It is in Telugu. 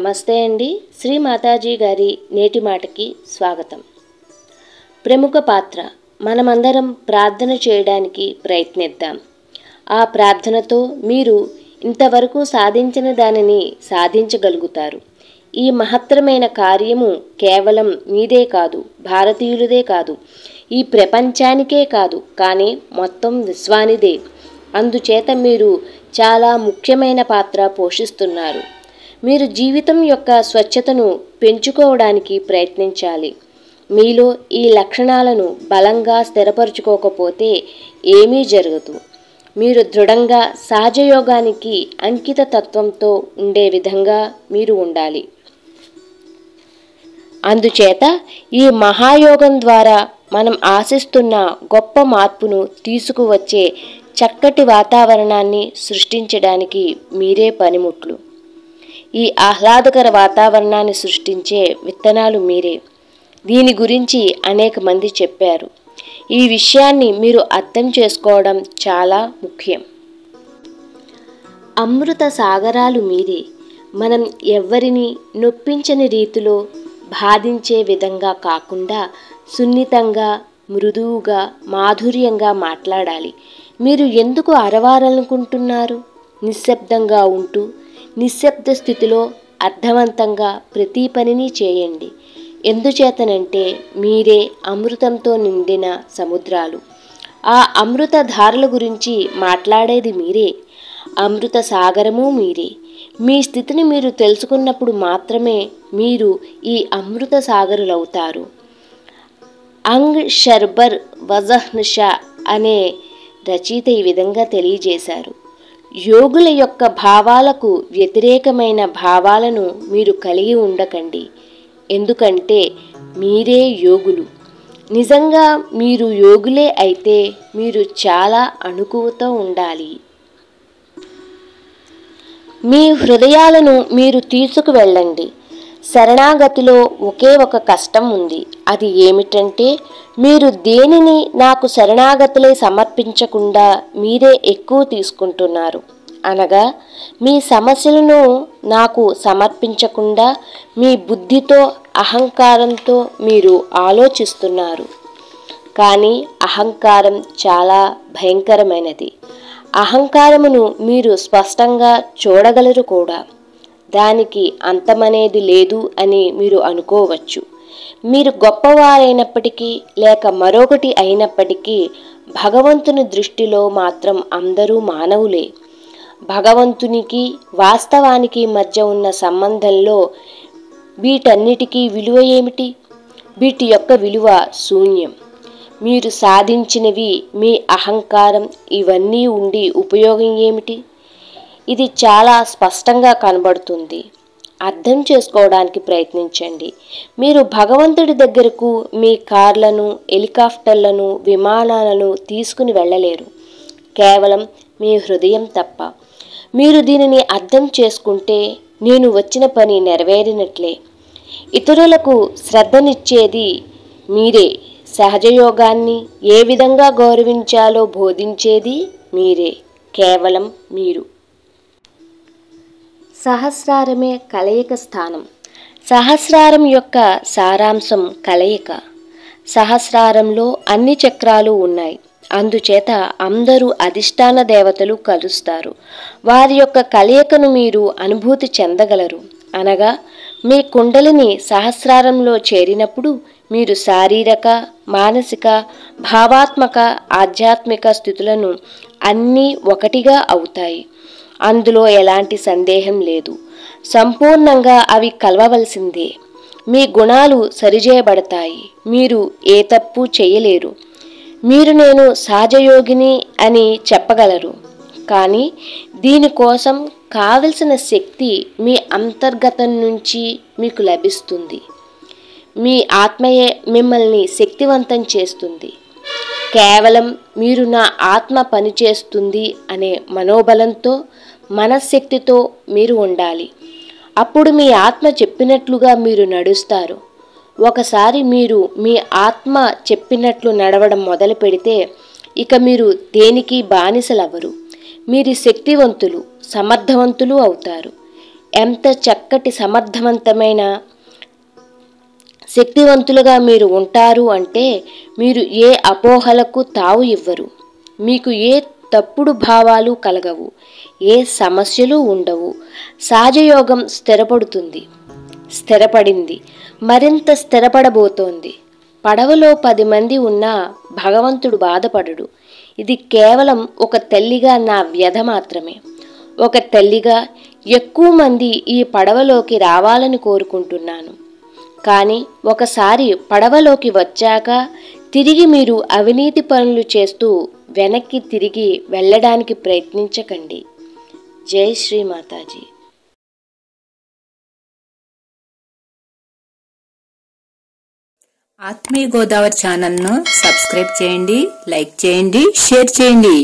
నమస్తే అండి. శ్రీ మాతాజీ గారి నేటి మాటకి స్వాగతం. ప్రముఖ పాత్ర. మనమందరం ప్రార్థన చేయడానికి ప్రయత్నిద్దాం. ఆ ప్రార్థనతో మీరు ఇంతవరకు సాధించిన దానిని సాధించగలుగుతారు. ఈ మహత్తరమైన కార్యము కేవలం మీదే కాదు, భారతీయులదే కాదు, ఈ ప్రపంచానికే కాదు, కానీ మొత్తం విశ్వానిదే. అందుచేత మీరు చాలా ముఖ్యమైన పాత్ర పోషిస్తున్నారు. మీరు జీవితం యొక్క స్వచ్ఛతను పెంచుకోవడానికి ప్రయత్నించాలి. మీలో ఈ లక్షణాలను బలంగా స్థిరపరచుకోకపోతే ఏమీ జరగదు. మీరు దృఢంగా సహజయోగానికి అంకిత తత్వంతో ఉండే విధంగా మీరు ఉండాలి. అందుచేత ఈ మహాయోగం ద్వారా మనం ఆశిస్తున్న గొప్ప మార్పును తీసుకువచ్చే చక్కటి వాతావరణాన్ని సృష్టించడానికి మీరే పనిముట్లు. ఈ ఆహ్లాదకర వాతావరణాన్ని సృష్టించే విత్తనాలు మీరే. దీని గురించి అనేక మంది చెప్పారు. ఈ విషయాన్ని మీరు అర్థం చేసుకోవడం చాలా ముఖ్యం. అమృత సాగరాలు మీరే. మనం ఎవ్వరిని నొప్పించని రీతిలో, బాధించే విధంగా కాకుండా సున్నితంగా, మృదువుగా, మాధుర్యంగా మాట్లాడాలి. మీరు ఎందుకు అరవాలనుకుంటున్నారు? నిశ్శబ్దంగా ఉంటూ నిశ్శబ్ద స్థితిలో అర్థవంతంగా ప్రతి పనిని చేయండి. ఎందుచేతనంటే మీరే అమృతంతో నిండిన సముద్రాలు. ఆ అమృత ధారల గురించి మాట్లాడేది మీరే. అమృత సాగరము మీరే. మీ స్థితిని మీరు తెలుసుకున్నప్పుడు మాత్రమే మీరు ఈ అమృత సాగరులవుతారు. అంగ్ షర్బర్ వజహ్న్షా అనే రచయిత ఈ విధంగా తెలియజేశారు. యోగుల యొక్క భావాలకు వ్యతిరేకమైన భావాలను మీరు కలిగి ఉండకండి. ఎందుకంటే మీరే యోగులు. నిజంగా మీరు యోగులే అయితే మీరు చాలా అణుకువతో ఉండాలి. మీ హృదయాలను మీరు తీసుకువెళ్ళండి. శరణాగతిలో ఒకే ఒక కష్టం ఉంది. అది ఏమిటంటే మీరు దేనిని నాకు శరణాగతులే సమర్పించకుండా మీరే ఎక్కువ తీసుకుంటున్నారు. అనగా మీ సమస్యలను నాకు సమర్పించకుండా మీ బుద్ధితో, అహంకారంతో మీరు ఆలోచిస్తున్నారు. కానీ అహంకారం చాలా భయంకరమైనది. అహంకారమును మీరు స్పష్టంగా చూడగలరు కూడా. దానికి అంతమనేది లేదు అని మీరు అనుకోవచ్చు. మీరు గొప్పవారైనప్పటికీ లేక మరొకటి అయినప్పటికీ భగవంతుని దృష్టిలో మాత్రం అందరూ మానవులే. భగవంతునికి వాస్తవానికి మధ్య ఉన్న సంబంధంలో వీటన్నిటికీ విలువ ఏమిటి? వీటి యొక్క విలువ శూన్యం. మీరు సాధించినవి మీ అహంకారం, ఇవన్నీ ఉండి ఉపయోగం ఏమిటి? ఇది చాలా స్పష్టంగా కనబడుతుంది. అర్థం చేసుకోవడానికి ప్రయత్నించండి. మీరు భగవంతుడి దగ్గరకు మీ కార్లను, హెలికాప్టర్లను, విమానాలను తీసుకుని వెళ్ళలేరు, కేవలం మీ హృదయం తప్ప. మీరు దీనిని అర్థం చేసుకుంటే నేను వచ్చిన పని నెరవేరినట్లే. ఇతరులకు శ్రద్ధనిచ్చేది మీరే. సహజయోగాన్ని ఏ విధంగా గౌరవించాలో బోధించేది మీరే. కేవలం మీరు. సహస్రారమే కలయిక స్థానం. సహస్రారం యొక్క సారాంశం కలయిక. సహస్రారంలో అన్ని చక్రాలు ఉన్నాయి. అందుచేత అందరూ అధిష్టాన దేవతలు కలుస్తారు. వారి యొక్క కలయికను మీరు అనుభూతి చెందగలరు. అనగా మీ కుండలిని సహస్రారంలో చేరినప్పుడు మీరు శారీరక, మానసిక, భావాత్మక, ఆధ్యాత్మిక స్థితులను అన్నీ ఒకటిగా అవుతాయి. అందులో ఎలాంటి సందేహం లేదు. సంపూర్ణంగా అవి కలవవలసిందే. మీ గుణాలు సరిచేయబడతాయి. మీరు ఏ తప్పు చేయలేరు. మీరు నేను సహజయోగిని అని చెప్పగలరు. కానీ దీనికోసం కావలసిన శక్తి మీ అంతర్గతం నుంచి మీకు లభిస్తుంది. మీ ఆత్మయే మిమ్మల్ని శక్తివంతం చేస్తుంది. కేవలం మీరు నా ఆత్మ పనిచేస్తుంది అనే మనోబలంతో, మనశ్శక్తితో మీరు ఉండాలి. అప్పుడు మీ ఆత్మ చెప్పినట్లుగా మీరు నడుస్తారు. ఒకసారి మీరు మీ ఆత్మ చెప్పినట్లు నడవడం మొదలు పెడితే ఇక మీరు దేనికి బానిసలవ్వరు. మీరు శక్తివంతులు, సమర్థవంతులు అవుతారు. ఎంత చక్కటి సమర్థవంతమైన శక్తివంతులుగా మీరు ఉంటారు అంటే మీరు ఏ అపోహలకు తావు ఇవ్వరు. మీకు ఏ తప్పుడు భావాలు కలగవు, ఏ సమస్యలు ఉండవు. సాజయోగం స్థిరపడింది, మరింత స్థిరపడబోతోంది. పడవలో 10 మంది ఉన్నా భగవంతుడు బాధపడడు. ఇది కేవలం ఒక తల్లిగా నా వ్యధ మాత్రమే. ఒక తల్లిగా ఎక్కువ మంది ఈ పడవలోకి రావాలని కోరుకుంటున్నాను. కానీ ఒకసారి పడవలోకి వచ్చాక తిరిగి మీరు అవినీతి పనులు చేస్తూ వెనక్కి తిరిగి వెళ్ళడానికి ప్రయత్నించకండి. జై శ్రీ మాతాజీ. ఆత్మీయ గోదావరి ఛానల్ను సబ్స్క్రైబ్ చేయండి, లైక్ చేయండి, షేర్ చేయండి.